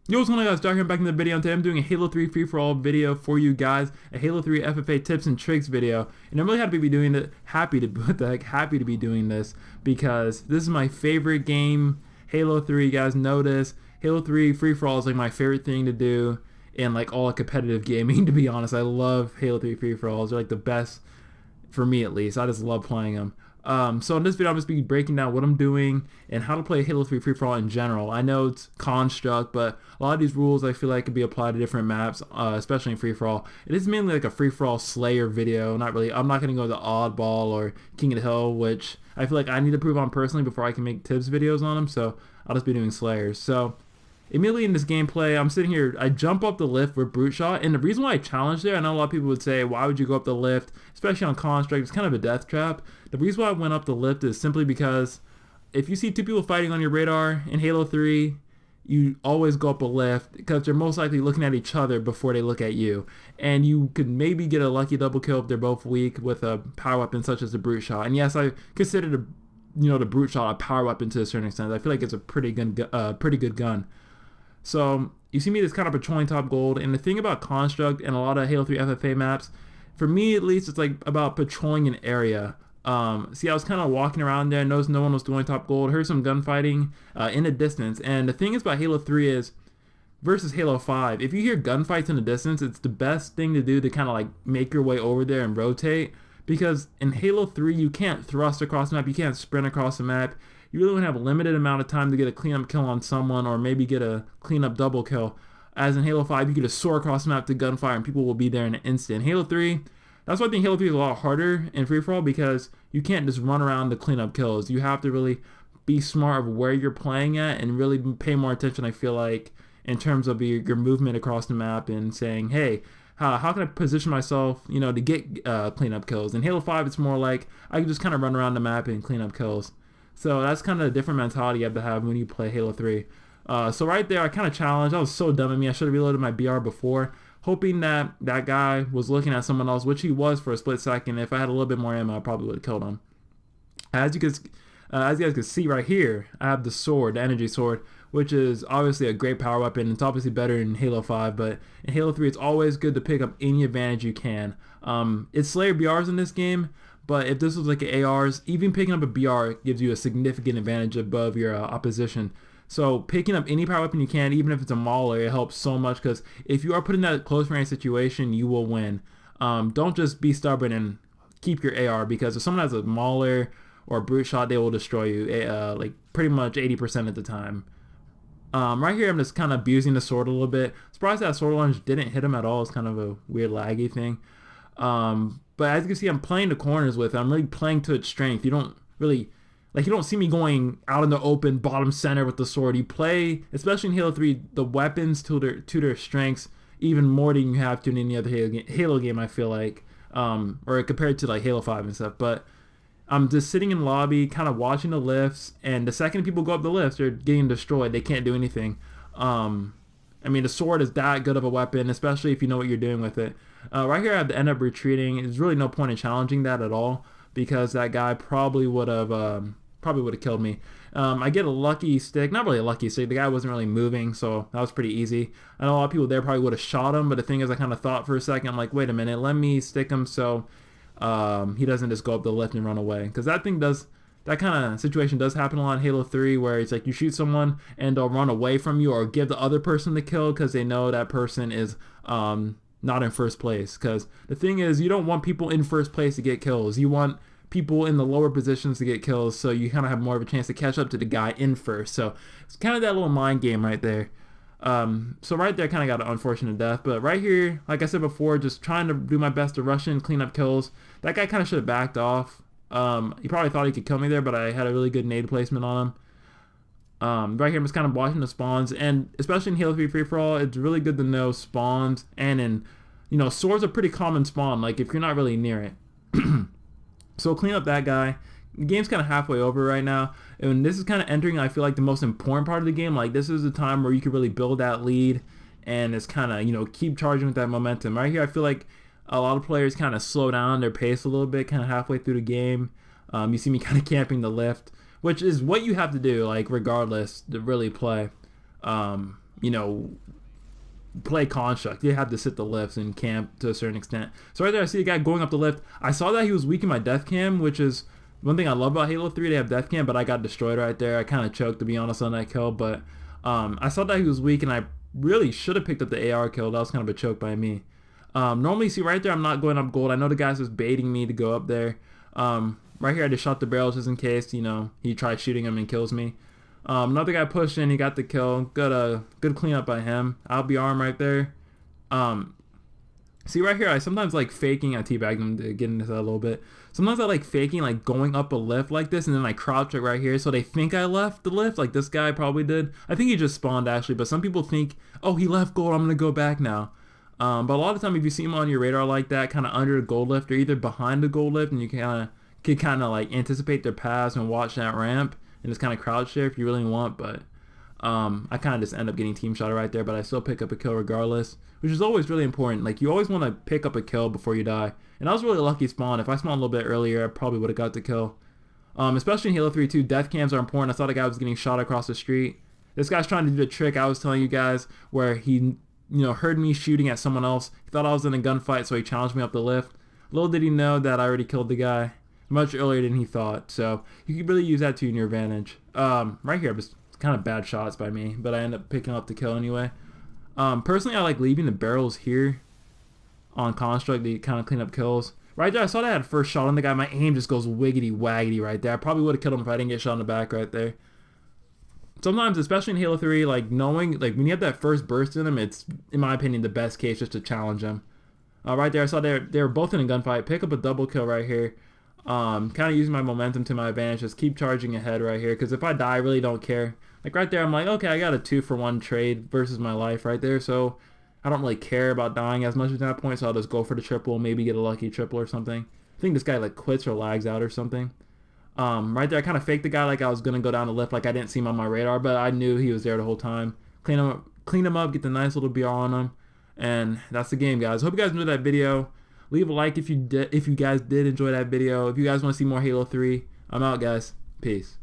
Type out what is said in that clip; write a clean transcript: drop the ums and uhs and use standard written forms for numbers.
Yo, what's going on, guys? Dark here, back in the video. And today I'm doing a Halo 3 free-for-all video for you guys, a Halo 3 FFA tips and tricks video. And I'm really happy to be doing it. Happy to be doing this because this is my favorite game, Halo 3. You guys know this. Halo 3 free-for-all is like my favorite thing to do in like all competitive gaming. To be honest, I love Halo 3 free-for-alls. They're like the best for me, at least. I just love playing them. So in this video, I'm just be breaking down what I'm doing and how to play Halo 3 free-for-all in general. I know it's construct, but a lot of these rules I feel like could be applied to different maps, especially in free-for-all. It is mainly like a free-for-all Slayer video. Not really. I'm not going to go to Oddball or King of the Hill, which I feel like I need to prove on personally before I can make tips videos on them. So I'll just be doing Slayers. So immediately in this gameplay, I'm sitting here, I jump up the lift with Brute Shot, and the reason why I challenged there, I know a lot of people would say, why would you go up the lift, especially on Construct, it's kind of a death trap. The reason why I went up the lift is simply because if you see two people fighting on your radar in Halo 3, you always go up a lift because they're most likely looking at each other before they look at you. And you could maybe get a lucky double kill if they're both weak with a power weapon such as the Brute Shot. And yes, I consider the Brute Shot a power weapon to a certain extent. I feel like it's a pretty good gun. So you see me just kind of patrolling top gold, and the thing about Construct and a lot of Halo 3 FFA maps, for me at least, it's like about patrolling an area. See, I was kind of walking around there, noticed no one was doing top gold, heard some gunfighting in the distance. And the thing is about Halo 3 is, versus Halo 5, if you hear gunfights in the distance, it's the best thing to do to kind of like make your way over there and rotate. Because in Halo 3, you can't thrust across the map, you can't sprint across the map. You really want to have a limited amount of time to get a cleanup kill on someone, or maybe get a cleanup double kill. As in Halo 5, you can just soar across the map to gunfire and people will be there in an instant. Halo 3, that's why I think Halo 3 is a lot harder in free-for-all, because you can't just run around to clean up kills. You have to really be smart of where you're playing at and really pay more attention, I feel like, in terms of your movement across the map and saying, hey, how can I position myself, to get cleanup kills. In Halo 5, it's more like I can just kind of run around the map and clean up kills. So that's kind of a different mentality you have to have when you play Halo 3. So right there, I kind of challenged. That was so dumb of me. I should have reloaded my BR before, hoping that that guy was looking at someone else, which he was for a split second. If I had a little bit more ammo, I probably would have killed him. As you guys can see right here, I have the sword, the energy sword, which is obviously a great power weapon. It's obviously better in Halo 5, but in Halo 3, it's always good to pick up any advantage you can. It's Slayer BRs in this game, but if this was like ARs, even picking up a BR gives you a significant advantage above your opposition. So picking up any power weapon you can, even if it's a Mauler, it helps so much, because if you are put in that close range situation, you will win. Don't just be stubborn and keep your AR, because if someone has a Mauler or a Brute Shot, they will destroy you like pretty much 80% of the time. Right here, I'm just kind of abusing the sword a little bit. Surprised that sword launch didn't hit him at all. It's kind of a weird laggy thing. But as you can see, I'm playing the corners with it. I'm really playing to its strength. You don't really, you don't see me going out in the open, bottom center with the sword. You play, especially in Halo 3, the weapons to their strengths even more than you have to in any other Halo game, I feel like. Or compared to like Halo 5 and stuff. But I'm just sitting in the lobby, kind of watching the lifts, and the second people go up the lifts, they're getting destroyed. They can't do anything. I mean, the sword is that good of a weapon, especially if you know what you're doing with it. Right here, I have to end up retreating. There's really no point in challenging that at all, because that guy probably would have killed me. I get a lucky stick, not really a lucky stick. The guy wasn't really moving, so that was pretty easy. I know a lot of people there probably would have shot him, but the thing is, I kind of thought for a second, I'm like, wait a minute, let me stick him so he doesn't just go up the lift and run away, because that kind of situation does happen a lot in Halo 3, where it's like you shoot someone and they'll run away from you or give the other person the kill because they know that person is not in first place. Because the thing is, you don't want people in first place to get kills. You want people in the lower positions to get kills, so you kind of have more of a chance to catch up to the guy in first. So it's kind of that little mind game right there. So right there, I kind of got an unfortunate death. But right here, like I said before, just trying to do my best to rush in, clean up kills. That guy kind of should have backed off. He probably thought he could kill me there, but I had a really good nade placement on him. Right here, I'm just kind of watching the spawns, and especially in Halo 3 free-for-all, it's really good to know spawns, and in, swords are pretty common spawn, like if you're not really near it. So clean up that guy. The game's kind of halfway over right now, and this is kind of entering, I feel like, the most important part of the game. Like, this is the time where you can really build that lead, and it's kind of, keep charging with that momentum. Right here, I feel like a lot of players kind of slow down their pace a little bit, kind of halfway through the game. You see me kind of camping the lift, which is what you have to do, like, regardless, to really play. you know, play construct. You have to sit the lifts and camp to a certain extent. So right there, I see a guy going up the lift. I saw that he was weak in my death cam, which is one thing I love about Halo 3. They have death cam, but I got destroyed right there. I kind of choked, to be honest, on that kill. But I saw that he was weak, and I really should have picked up the AR kill. That was kind of a choke by me. Normally, see right there, I'm not going up gold. I know the guy's just baiting me to go up there. Right here, I just shot the barrels just in case, you know, he tries shooting him and kills me. Another guy pushed in, he got the kill. Good cleanup by him. I'll be armed right there. See right here, I sometimes like faking. I teabagged him to get into that a little bit. Sometimes I like faking, like going up a lift like this, and then I crouch it right here, so they think I left the lift, like this guy probably did. I think he just spawned actually, but some people think, oh, he left gold, I'm gonna go back now. But a lot of the time, if you see him on your radar like that, kind of under a gold lift or either behind the gold lift, and you can kind of like anticipate their paths and watch that ramp and just kind of crouch there if you really want. But I kind of just end up getting team shot right there, but I still pick up a kill regardless, which is always really important. Like, you always want to pick up a kill before you die. And I was really lucky spawn. If I spawned a little bit earlier, I probably would have got the kill. Especially in Halo 3 too, death cams are important. I saw the guy was getting shot across the street. This guy's trying to do the trick I was telling you guys, where he heard me shooting at someone else. He thought I was in a gunfight, so he challenged me up the lift. Little did he know that I already killed the guy much earlier than he thought. So you can really use that to your advantage. Right here, just kind of bad shots by me, but I end up picking up the kill anyway. Personally, I like leaving the barrels here on construct to kind of clean up kills. Right there, I saw that I had first shot on the guy. My aim just goes wiggity waggity right there. I probably would have killed him if I didn't get shot in the back right there. Sometimes, especially in Halo 3, like knowing, like when you have that first burst in them, it's, in my opinion, the best case just to challenge them. Right there, I saw they were both in a gunfight. Pick up a double kill right here. Kind of using my momentum to my advantage. Just keep charging ahead right here, because if I die, I really don't care. Like right there, I'm like, okay, I got a 2-for-1 trade versus my life right there, so I don't really care about dying as much at that point, so I'll just go for the triple, maybe get a lucky triple or something. I think this guy like quits or lags out or something. Right there, I kind of faked the guy like I was gonna go down the lift, like I didn't see him on my radar, but I knew he was there the whole time. Clean him up, get the nice little BR on him, and that's the game, guys. Hope you guys enjoyed that video. Leave a like if you guys did enjoy that video. If you guys want to see more Halo 3, I'm out, guys. Peace.